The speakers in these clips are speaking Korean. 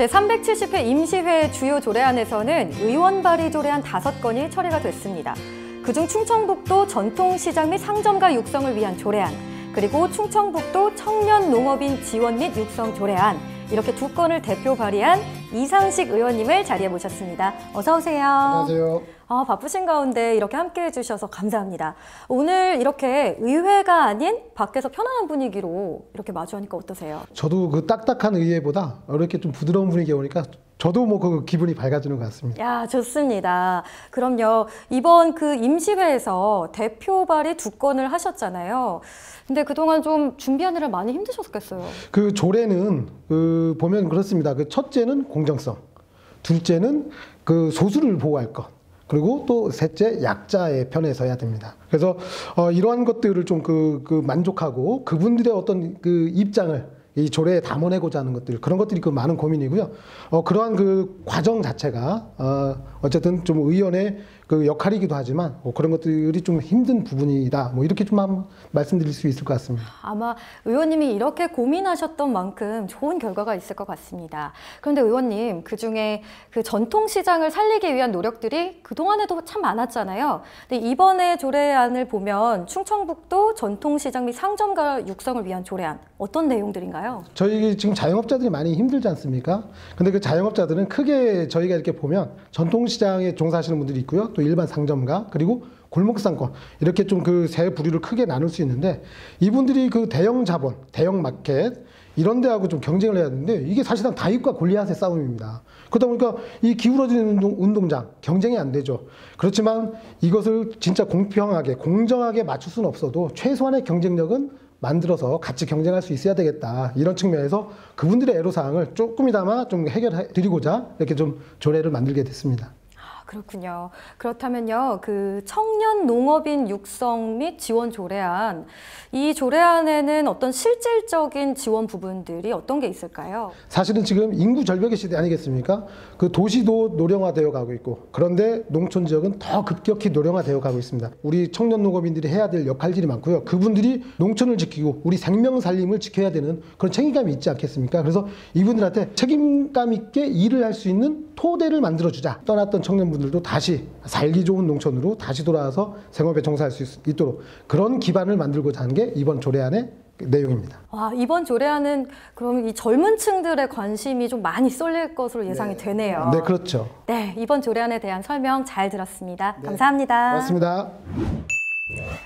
제370회 임시회 주요 조례안에서는 의원 발의 조례안 5건이 처리가 됐습니다. 그중 충청북도 전통시장 및 상점가 육성을 위한 조례안, 그리고 충청북도 청년 농업인 지원 및 육성 조례안, 이렇게 2건을 대표 발의한 이상식 의원님을 자리에 모셨습니다. 어서 오세요. 안녕하세요. 바쁘신 가운데 이렇게 함께해 주셔서 감사합니다. 오늘 이렇게 의회가 아닌 밖에서 편안한 분위기로 이렇게 마주하니까 어떠세요? 저도 그 딱딱한 의회보다 이렇게 좀 부드러운 분위기 오니까 저도 뭐 그 기분이 밝아지는 것 같습니다. 야, 좋습니다. 그럼요. 이번 그 임시회에서 대표 발의 2건을 하셨잖아요. 근데 그동안 좀 준비하느라 많이 힘드셨겠어요. 그 조례는 보면 그렇습니다. 그 첫째는 공정성, 둘째는 그 소수를 보호할 것, 그리고 또 셋째 약자의 편에 서야 됩니다. 그래서 이러한 것들을 좀 만족하고 그분들의 어떤 그 입장을 이 조례에 담아내고자 하는 것들, 그런 것들이 그 많은 고민이고요. 그러한 그 과정 자체가 어쨌든 좀 의원의 그 역할이기도 하지만 그런 것들이 좀 힘든 부분이다. 뭐 이렇게 좀 한번 말씀드릴 수 있을 것 같습니다. 아마 의원님이 이렇게 고민하셨던 만큼 좋은 결과가 있을 것 같습니다. 그런데 의원님, 그중에 그 전통시장을 살리기 위한 노력들이 그동안에도 참 많았잖아요. 근데 이번에 조례안을 보면 충청북도 전통시장 및 상점가 육성을 위한 조례안, 어떤 내용들인가요? 저희 지금 자영업자들이 많이 힘들지 않습니까? 근데 그 자영업자들은 크게 저희가 이렇게 보면 전통시장에 종사하시는 분들이 있고요. 또 일반 상점가, 그리고 골목상권, 이렇게 좀 그 세 부류를 크게 나눌 수 있는데, 이분들이 그 대형 자본, 대형 마켓 이런 데하고 좀 경쟁을 해야 되는데, 이게 사실은 다윗과 골리앗의 싸움입니다. 그러다 보니까 이 기울어지는 운동장 경쟁이 안 되죠. 그렇지만 이것을 진짜 공평하게 공정하게 맞출 수는 없어도 최소한의 경쟁력은 만들어서 같이 경쟁할 수 있어야 되겠다. 이런 측면에서 그분들의 애로사항을 조금이나마 좀 해결해 드리고자 이렇게 좀 조례를 만들게 됐습니다. 그렇군요. 그렇다면요, 그 청년 농업인 육성 및 지원 조례안, 이 조례안에는 어떤 실질적인 지원 부분들이 어떤 게 있을까요? 사실은 지금 인구 절벽의 시대 아니겠습니까? 그 도시도 노령화되어 가고 있고, 그런데 농촌 지역은 더 급격히 노령화되어 가고 있습니다. 우리 청년 농업인들이 해야 될 역할들이 많고요. 그분들이 농촌을 지키고 우리 생명 살림을 지켜야 되는 그런 책임감이 있지 않겠습니까? 그래서 이분들한테 책임감 있게 일을 할 수 있는 토대를 만들어주자. 떠났던 청년분들도 다시 살기 좋은 농촌으로 다시 돌아와서 생업에 종사할 수 있도록 그런 기반을 만들고자 하는 게 이번 조례안의 내용입니다. 이번 조례안은 그럼 이 젊은 층들의 관심이 좀 많이 쏠릴 것으로 예상이 되네요. 네, 그렇죠. 네, 이번 조례안에 대한 설명 잘 들었습니다. 네, 감사합니다. 고맙습니다.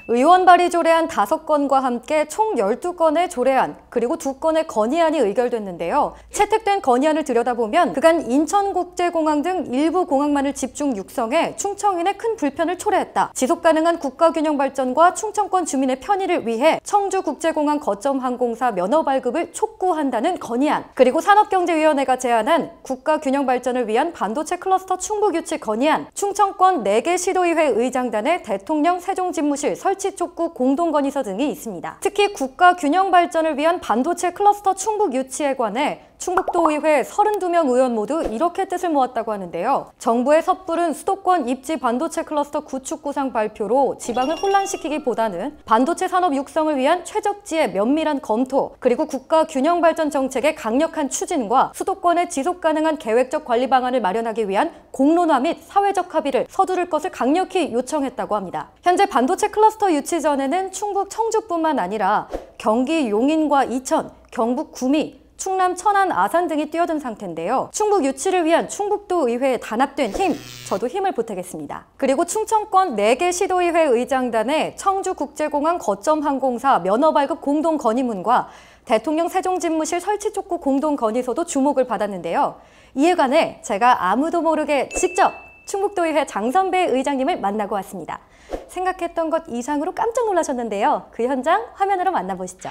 의원 발의 조례안 5건과 함께 총 12건의 조례안, 그리고 2건의 건의안이 의결됐는데요. 채택된 건의안을 들여다보면 그간 인천국제공항 등 일부 공항만을 집중 육성해 충청인의 큰 불편을 초래했다. 지속가능한 국가균형 발전과 충청권 주민의 편의를 위해 청주국제공항 거점항공사 면허 발급을 촉구한다는 건의안, 그리고 산업경제위원회가 제안한 국가균형 발전을 위한 반도체 클러스터 충북 유치 건의안, 충청권 4개 시도의회 의장단의 대통령 세종집무실 설치 촉구 공동건의서 등이 있습니다. 특히 국가 균형 발전을 위한 반도체 클러스터 충북 유치에 관해 충북도의회 32명 의원 모두 이렇게 뜻을 모았다고 하는데요. 정부의 섣부른 수도권 입지 반도체 클러스터 구축 구상 발표로 지방을 혼란시키기보다는 반도체 산업 육성을 위한 최적지의 면밀한 검토, 그리고 국가 균형 발전 정책의 강력한 추진과 수도권의 지속 가능한 계획적 관리 방안을 마련하기 위한 공론화 및 사회적 합의를 서두를 것을 강력히 요청했다고 합니다. 현재 반도체 클러스터 유치 전에는 충북 청주뿐만 아니라 경기 용인과 이천, 경북 구미, 충남 천안 아산 등이 뛰어든 상태인데요. 충북 유치를 위한 충북도 의회에 단합된 힘, 저도 힘을 보태겠습니다. 그리고 충청권 4개 시도의회 의장단의 청주국제공항 거점항공사 면허 발급 공동건의문과 대통령 세종집무실 설치 촉구 공동건의서도 주목을 받았는데요. 이에 관해 제가 아무도 모르게 직접 충북도의회 장선배 의장님을 만나고 왔습니다. 생각했던 것 이상으로 깜짝 놀라셨는데요. 그 현장 화면으로 만나보시죠.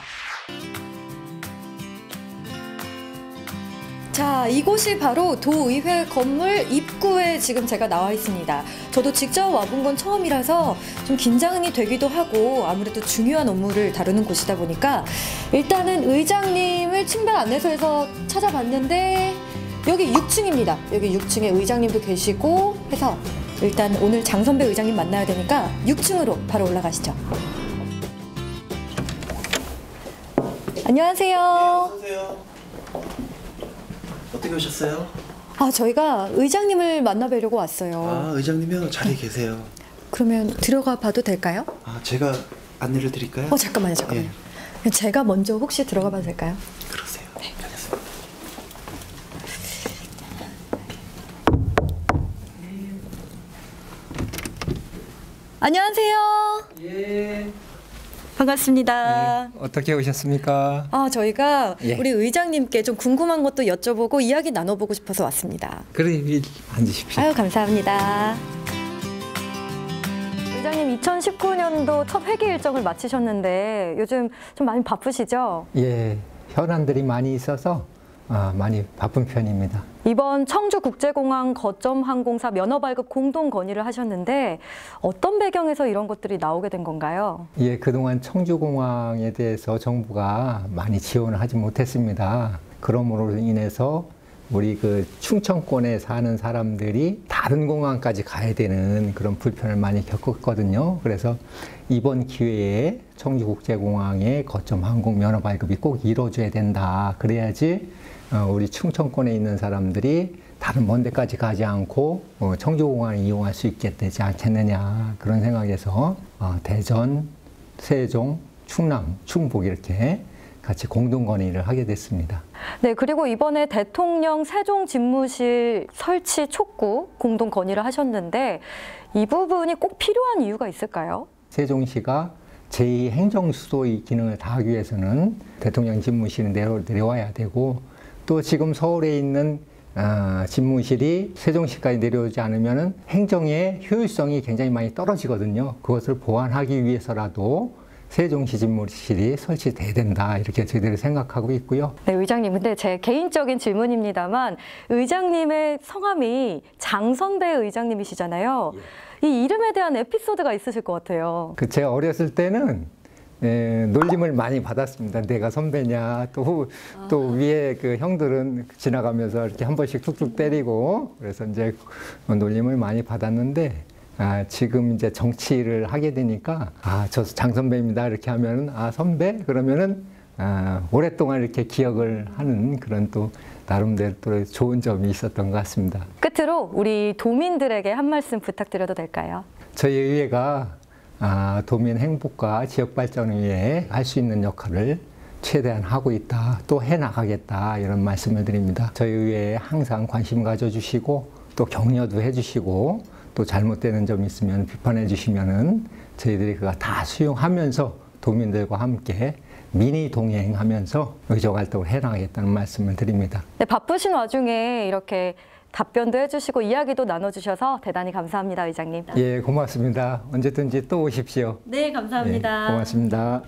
자, 이곳이 바로 도의회 건물 입구에 지금 제가 나와 있습니다. 저도 직접 와본 건 처음이라서 좀 긴장이 되기도 하고 아무래도 중요한 업무를 다루는 곳이다 보니까 일단은 의장님을 층별 안내소에서 찾아봤는데 여기 6층입니다. 여기 6층에 의장님도 계시고 해서 일단 오늘 장선배 의장님 만나야 되니까 6층으로 바로 올라가시죠. 안녕하세요. 네, 어서오세요. 어떻게 오셨어요? 저희가 의장님을 만나뵈려고 왔어요. 아, 의장님이요? 자리에 계세요. 그러면 들어가 봐도 될까요? 아, 제가 안내를 드릴까요? 잠깐만요. 제가 먼저 혹시 들어가 봐도 될까요? 그러세요. 네, 알겠습니다. 안녕하세요. 예. 반갑습니다. 어떻게 오셨습니까? 저희가 예. 우리 의장님께 좀 궁금한 것도 여쭤보고 이야기 나눠보고 싶어서 왔습니다. 그래, 앉으십시오. 아유, 감사합니다. 의장님 2019년도 첫 회계 일정을 마치셨는데 요즘 좀 많이 바쁘시죠? 예, 현안들이 많이 있어서 많이 바쁜 편입니다. 이번 청주국제공항 거점 항공사 면허 발급 공동 건의를 하셨는데 어떤 배경에서 이런 것들이 나오게 된 건가요? 예, 그동안 청주공항에 대해서 정부가 많이 지원을 하지 못했습니다. 그러므로 인해서 우리 그 충청권에 사는 사람들이 다른 공항까지 가야 되는 그런 불편을 많이 겪었거든요. 그래서 이번 기회에 청주국제공항의 거점 항공 면허 발급이 꼭 이루어져야 된다. 그래야지 우리 충청권에 있는 사람들이 다른 먼 데까지 가지 않고 청주공항을 이용할 수 있게 되지 않겠느냐. 그런 생각에서 대전, 세종, 충남, 충북 이렇게 같이 공동 건의를 하게 됐습니다. 네, 그리고 이번에 대통령 세종 집무실 설치 촉구 공동 건의를 하셨는데 이 부분이 꼭 필요한 이유가 있을까요? 세종시가 제2행정수도의 기능을 다하기 위해서는 대통령 집무실은 내려와야 되고 또 지금 서울에 있는 집무실이 세종시까지 내려오지 않으면 행정의 효율성이 굉장히 많이 떨어지거든요. 그것을 보완하기 위해서라도 세종시 집무실이 설치돼야 된다 이렇게 저희들이 생각하고 있고요. 네, 의장님. 근데 제 개인적인 질문입니다만 의장님의 성함이 장선배 의장님이시잖아요. 이 이름에 대한 에피소드가 있으실 것 같아요. 제가 어렸을 때는 놀림을 많이 받았습니다. 내가 선배냐, 또 위에 그 형들은 지나가면서 이렇게 한 번씩 툭툭 때리고 그래서 이제 놀림을 많이 받았는데 지금 이제 정치를 하게 되니까 저 장선배입니다 이렇게 하면은 선배 그러면은 오랫동안 이렇게 기억을 하는 그런 또 나름대로 또 좋은 점이 있었던 것 같습니다. 끝으로 우리 도민들에게 한 말씀 부탁드려도 될까요? 저희 의회가 도민 행복과 지역 발전을 위해 할 수 있는 역할을 최대한 하고 있다, 또 해나가겠다 이런 말씀을 드립니다. 저희 의회에 항상 관심 가져주시고 또 격려도 해주시고 또 잘못되는 점이 있으면 비판해 주시면은 저희들이 그거 다 수용하면서 도민들과 함께 민의 동행하면서 의정 활동을 해나가겠다는 말씀을 드립니다. 네, 바쁘신 와중에 이렇게 답변도 해주시고 이야기도 나눠주셔서 대단히 감사합니다, 의장님. 예, 고맙습니다. 언제든지 또 오십시오. 네, 감사합니다. 예, 고맙습니다.